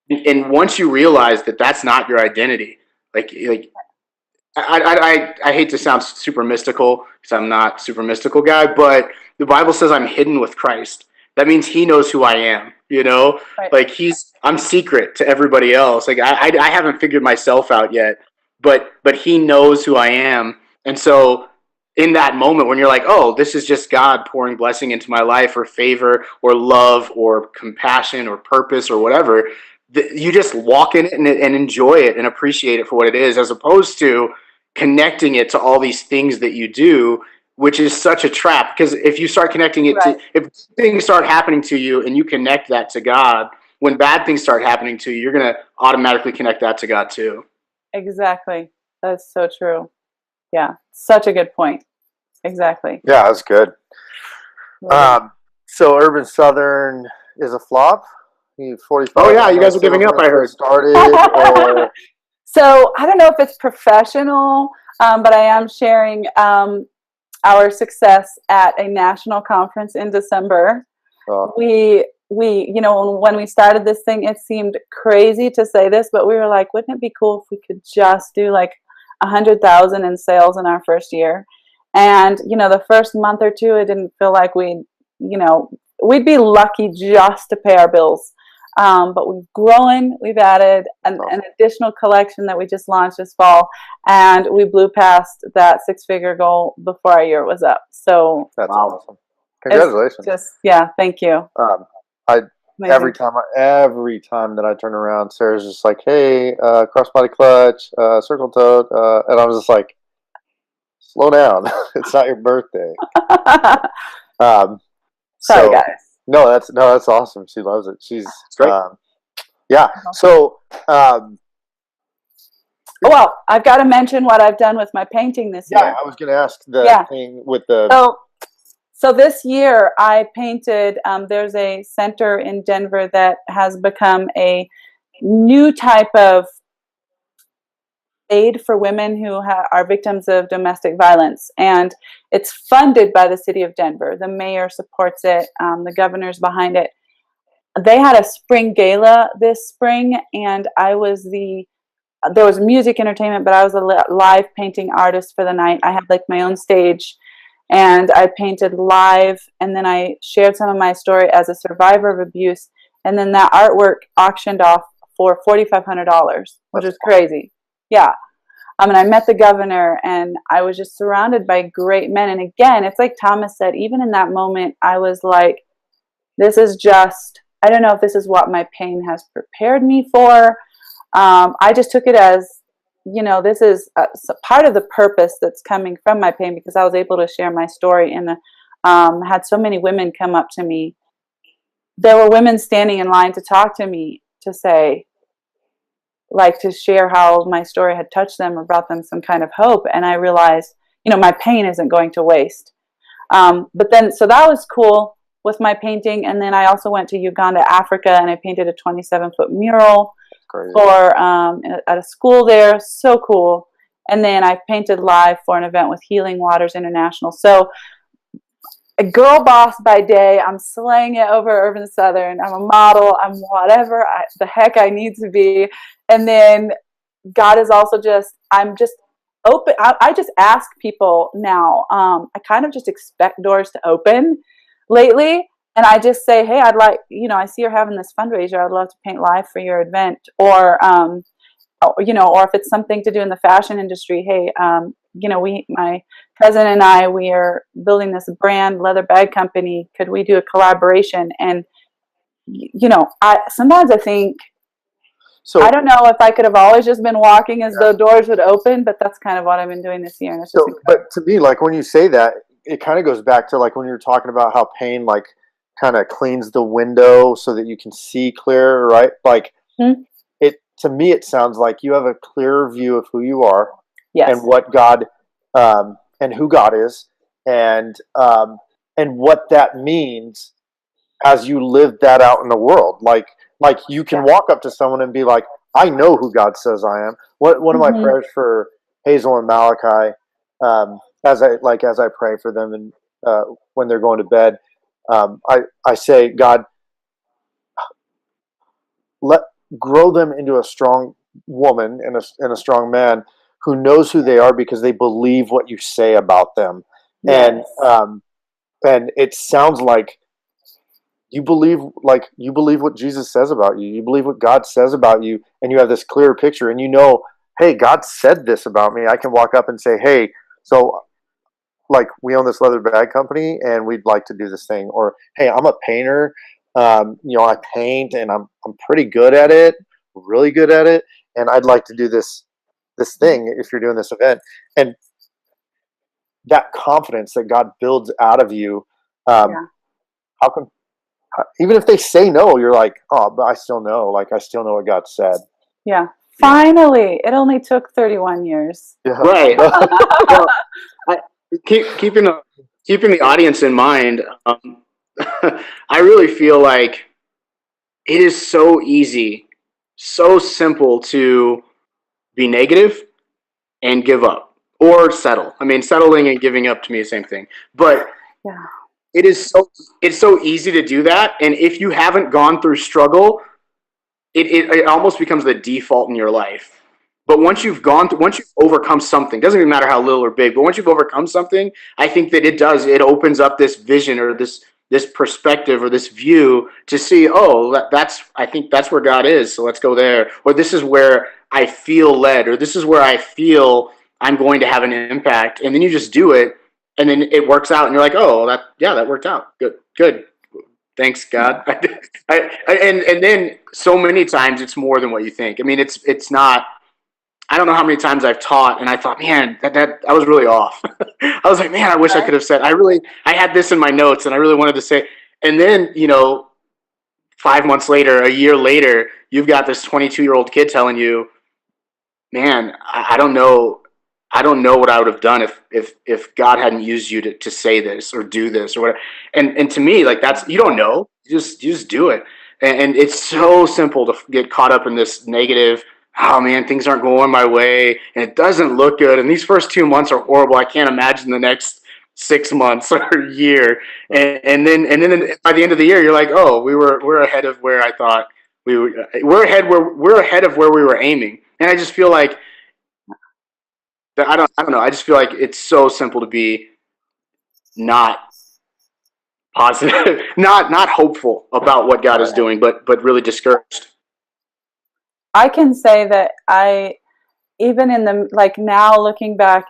And once you realize that that's not your identity, like I hate to sound super mystical, because I'm not a super mystical guy, but the Bible says I'm hidden with Christ. That means He knows who I am, you know? Right. Like I'm secret to everybody else. Like I haven't figured myself out yet, but He knows who I am. And so in that moment when you're like, oh, this is just God pouring blessing into my life, or favor, or love, or compassion, or purpose, or whatever, you just walk in it and enjoy it and appreciate it for what it is, as opposed to connecting it to all these things that you do, which is such a trap. Because if you start connecting it Right. to, if things start happening to you and you connect that to God, when bad things start happening to you, you're going to automatically connect that to God too. Exactly. That's so true. Yeah. Such a good point. Exactly. Yeah, that's good. So Urban Southern is a flop. 45. Oh yeah, you guys are giving up, I heard. Started, or So I don't know if it's professional, but I am sharing our success at a national conference in December. We when we started this thing, it seemed crazy to say this, but we were like, wouldn't it be cool if we could just do like 100,000 in sales in our first year? And the first month or two, it didn't feel like we'd be lucky just to pay our bills. But we've grown, we've added an additional collection that we just launched this fall, and we blew past that 6-figure goal before our year was up. So that's awesome. Congratulations. Thank you. Every time that I turn around, Sarah's just like, hey, crossbody clutch, circle toed, and I was just like, slow down. It's not your birthday. Sorry, guys. No, that's awesome. She loves it. She's great. Yeah. So, well, I've got to mention what I've done with my painting this year. Yeah, I was going to ask the thing with the. So this year I painted. There's a center in Denver that has become a new type of aid for women who are victims of domestic violence, and it's funded by the city of Denver. The mayor supports it. The governor's behind it. They had a spring gala this spring, and there was music entertainment, but I was a live painting artist for the night. I had like my own stage, and I painted live, and then I shared some of my story as a survivor of abuse, and then that artwork auctioned off for $4,500, which is crazy. Yeah. And I met the governor, and I was just surrounded by great men. And again, it's like Thomas said, even in that moment, I was like, this is just, I don't know if this is what my pain has prepared me for. I just took it as, this is a part of the purpose that's coming from my pain, because I was able to share my story, and had so many women come up to me. There were women standing in line to talk to me, to say, like, to share how my story had touched them or brought them some kind of hope. And I realized, my pain isn't going to waste. But then, so that was cool with my painting. And then I also went to Uganda, Africa, and I painted a 27-foot mural for at a school there. So cool. And then I painted live for an event with Healing Waters International. So a girl boss by day, I'm slaying it over Urban Southern. I'm a model. I'm whatever the heck I need to be. And then God is also I'm just open. I just ask people now. I kind of just expect doors to open lately. And I just say, hey, I'd like, I see you're having this fundraiser. I'd love to paint live for your event. Or if it's something to do in the fashion industry, hey, my cousin and I, we are building this brand leather bag company. Could we do a collaboration? And, sometimes I think, so I don't know if I could have always just been walking as though doors would open, but that's kind of what I've been doing this year. And it's just but to me, like when you say that, it kind of goes back to like when you were talking about how pain like kind of cleans the window so that you can see clear, right? Like to me, it sounds like you have a clearer view of who you are, and what God and who God is, and what that means as you live that out in the world. Like you can walk up to someone and be like, I know who God says I am. One of my prayers for Hazel and Malachi, as I pray for them and when they're going to bed, I say, God, grow them into a strong woman and a strong man who knows who they are because they believe what you say about them. Yes. And it sounds like you believe what Jesus says about you. You believe what God says about you, and you have this clear picture, and you know, hey, God said this about me. I can walk up and say, hey, so like we own this leather bag company and we'd like to do this thing. Or, hey, I'm a painter. I paint and I'm pretty good at it, really good at it. And I'd like to do this thing if you're doing this event. And that confidence that God builds out of you, how can, even if they say no, you're like, oh, but I still know what God said. Yeah. Finally, it only took 31 years. Yeah. Right. Well, keeping the audience in mind, I really feel like it is so easy, so simple to be negative and give up or settle. I mean, settling and giving up to me is the same thing. But it's so easy to do that. And if you haven't gone through struggle, it almost becomes the default in your life. But once you've overcome something, doesn't even matter how little or big, but once you've overcome something, I think that it opens up this vision or this perspective or this view to see, I think that's where God is. So let's go there. Or this is where I feel led, or this is where I feel I'm going to have an impact. And then you just do it, and then it works out, and you're like, oh, that worked out. Good. Thanks, God. And then so many times it's more than what you think. I mean, it's not. I don't know how many times I've taught and I thought, man, that I was really off. I was like, man, I wish I could have said, I had this in my notes and I really wanted to say, and then, 5 months later, a year later, you've got this 22-year-old kid telling you, man, I don't know what I would have done if God hadn't used you to say this or do this or whatever. And to me, like you don't know, you just do it. And it's so simple to get caught up in this negative, oh man, things aren't going my way and it doesn't look good. And these first 2 months are horrible. I can't imagine the next 6 months or a year. And then by the end of the year, you're like, oh, we're ahead of where I thought we would. We're ahead of where we were aiming. And I just feel like I don't know. I just feel like it's so simple to be not positive, not hopeful about what God is doing, but really discouraged. I can say that even in now looking back,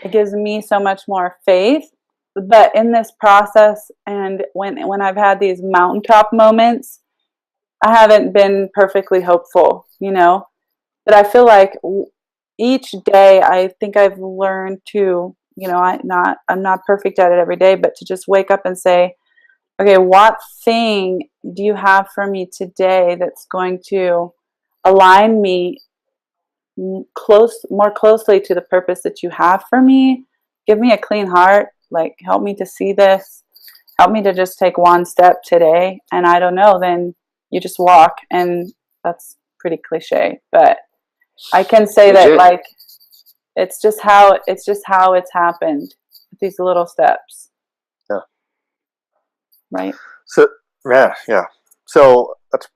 it gives me so much more faith. But in this process, and when I've had these mountaintop moments, I haven't been perfectly hopeful, But I feel like each day, I think I've learned to, I'm not perfect at it every day, but to just wake up and say, okay, what thing do you have for me today that's going to align me more closely to the purpose that you have for me? Give me a clean heart. Help me to see this. Help me to just take one step today. And I don't know, then you just walk, and that's pretty cliche, but I can say that it's just how it's happened with these little steps. Yeah. Right. So yeah. So that's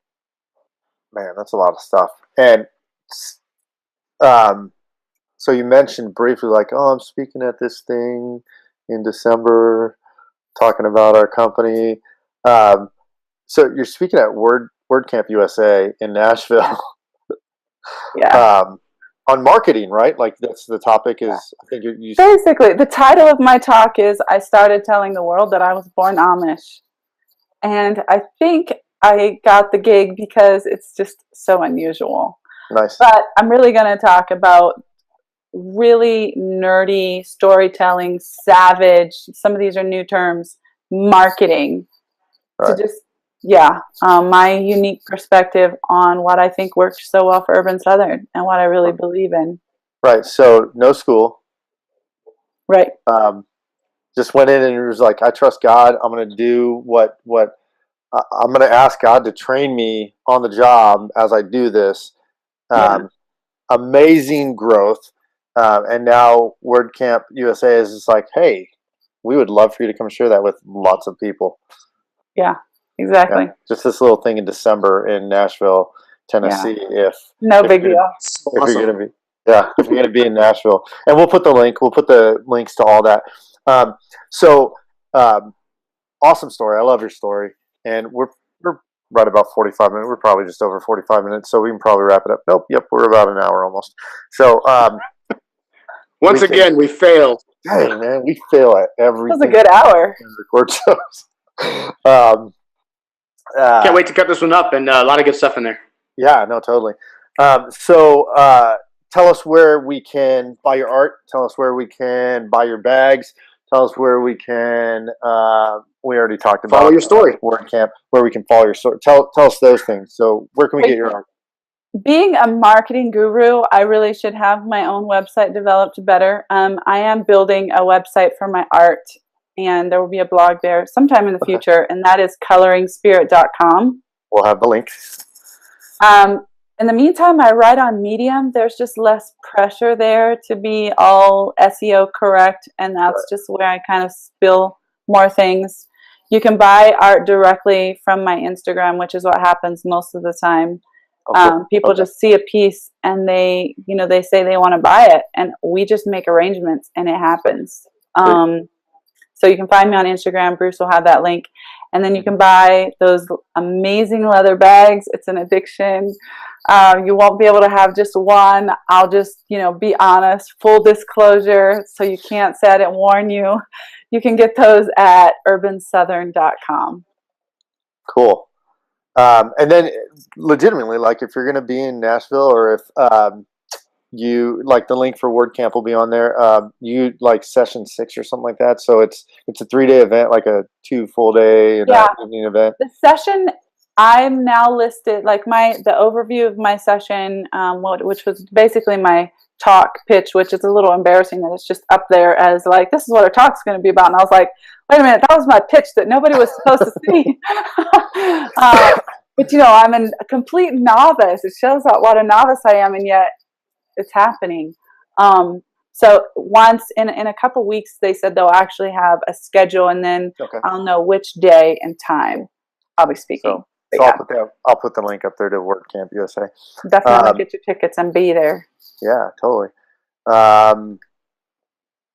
a lot of stuff. And so you mentioned briefly, I'm speaking at this thing in December, talking about our company. So you're speaking at WordCamp USA in Nashville. Yeah. On marketing, right? That's the topic is, I think you basically, the title of my talk is I started telling the world that I was born Amish. And I think I got the gig because it's just so unusual. Nice. But I'm really going to talk about really nerdy storytelling, savage, some of these are new terms, marketing. Right. To just, my unique perspective on what I think works so well for Urban Southern and what I really believe in. Right. So no school. Right. just went in and was like, I trust God. I'm going to do what I'm going to ask God to train me on the job as I do this. Amazing growth. And now WordCamp USA is just like, hey, we would love for you to come share that with lots of people. Yeah, exactly. Yeah, just this little thing in December in Nashville, Tennessee. If big deal. If you're gonna be, if you're gonna be in Nashville, and we'll put the links to all that. Awesome story. I love your story, and we're right about 45 minutes. We're probably just over 45 minutes, so we can probably wrap it up. Nope, yep, we're about an hour almost. So once again, we failed. Hey man, we fail at everything. That was a good hour. Record shows. Can't wait to cut this one up, and a lot of good stuff in there. Yeah, no, totally. Tell us where we can buy your art. Tell us where we can buy your bags. Tell us where we can. We already talked about follow your story. WordCamp, where we can follow your story. Tell us those things. So where can we get your art? Being a marketing guru, I really should have my own website developed better. I am building a website for my art, and there will be a blog there sometime in the future, and that is coloringspirit.com. We'll have the link. In the meantime, I write on Medium. There's just less pressure there to be all SEO correct, and that's just where I kind of spill more things. You can buy art directly from my Instagram, which is what happens most of the time. People just see a piece and they say they want to buy it, and we just make arrangements and it happens. So you can find me on Instagram. Bruce will have that link. And then you can buy those amazing leather bags. It's an addiction. You won't be able to have just one. I'll just, be honest, full disclosure. So you can't say I didn't warn you. You can get those at urbansouthern.com. Cool. And then legitimately, like if you're going to be in Nashville, or if you like, the link for WordCamp will be on there. You like session 6 or something like that. So it's a 3-day event, like a 2 full day evening event. The session, I'm now listed, like the overview of my session, which was basically my talk pitch, which is a little embarrassing that it's just up there as like, this is what our talk's going to be about. And I was like, wait a minute, that was my pitch that nobody was supposed to see. But I'm a complete novice. It shows what a novice I am, and yet it's happening. So once in a couple weeks, they said they'll actually have a schedule, and then I'll know which day and time I'll be speaking. So I'll put the link up there to WordCamp USA. Definitely get your tickets and be there. Yeah, totally.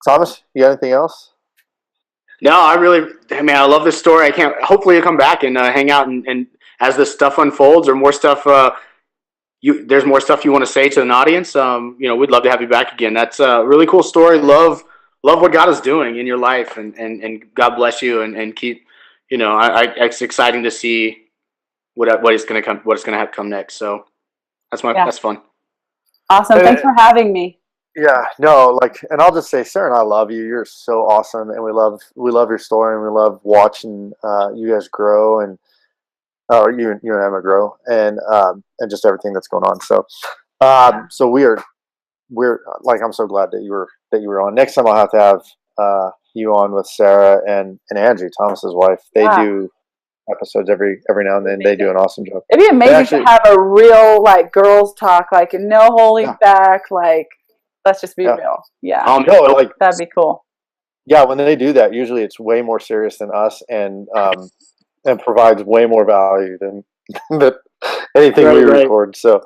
Thomas, you got anything else? No, I love this story. Hopefully you'll come back and hang out, and as this stuff unfolds or more stuff, there's more stuff you want to say to an audience. We'd love to have you back again. That's a really cool story. Love what God is doing in your life, and God bless you, and keep, it's exciting to see what is going to come next. So that's fun. Awesome. Thanks for having me. Yeah, no, and I'll just say, Sarah and I love you. You're so awesome, and we love your story, and we love watching you guys grow, and you and Emma grow, and just everything that's going on. So, so we're like, I'm so glad that you were on. Next time I'll have to have you on with Sarah and Angie, Thomas's wife. They do episodes every now and then. They do an awesome job. It'd be amazing to have a real girls talk, no holding back, let's just be real. Yeah. That'd be cool. Yeah, when they do that, usually it's way more serious than us, and provides way more value than anything we record. So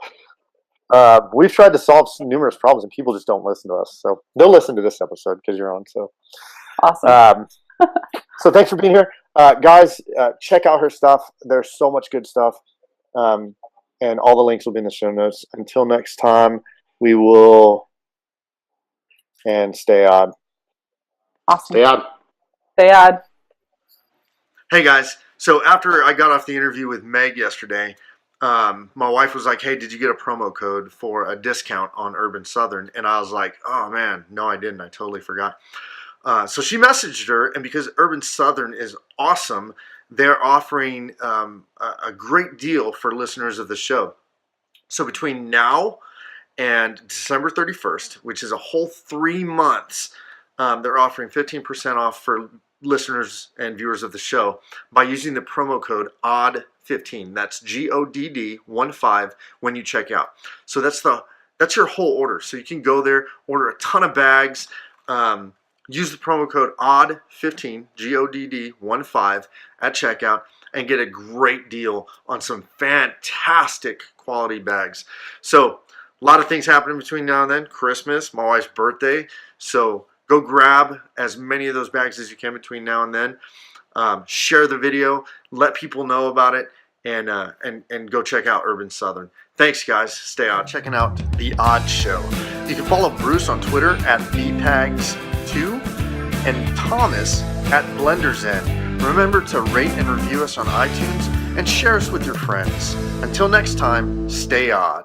we've tried to solve numerous problems, and people just don't listen to us. So they'll listen to this episode because you're on. So awesome. So thanks for being here, guys. Check out her stuff. There's so much good stuff, and all the links will be in the show notes. Until next time, we will. And stay odd. Awesome. Stay odd. Stay odd. Hey guys, so after I got off the interview with Meg yesterday, my wife was like, hey, did you get a promo code for a discount on Urban Southern? And I was like, oh man, no I didn't. I totally forgot. So she messaged her, and because Urban Southern is awesome, they're offering a great deal for listeners of the show. So between now and December 31st, which is a whole 3 months, they're offering 15% off for listeners and viewers of the show by using the promo code ODD15. That's GODD15 when you check out. So that's your whole order. So you can go there, order a ton of bags, use the promo code ODD15, GODD15 at checkout, and get a great deal on some fantastic quality bags. So a lot of things happening between now and then. Christmas, my wife's birthday. So go grab as many of those bags as you can between now and then. Share the video, let people know about it, and go check out Urban Southern. Thanks, guys. Stay on. Checking out The Odd Show. You can follow Bruce on Twitter at BPags2 and Thomas at BlenderZen. Remember to rate and review us on iTunes and share us with your friends. Until next time, stay odd.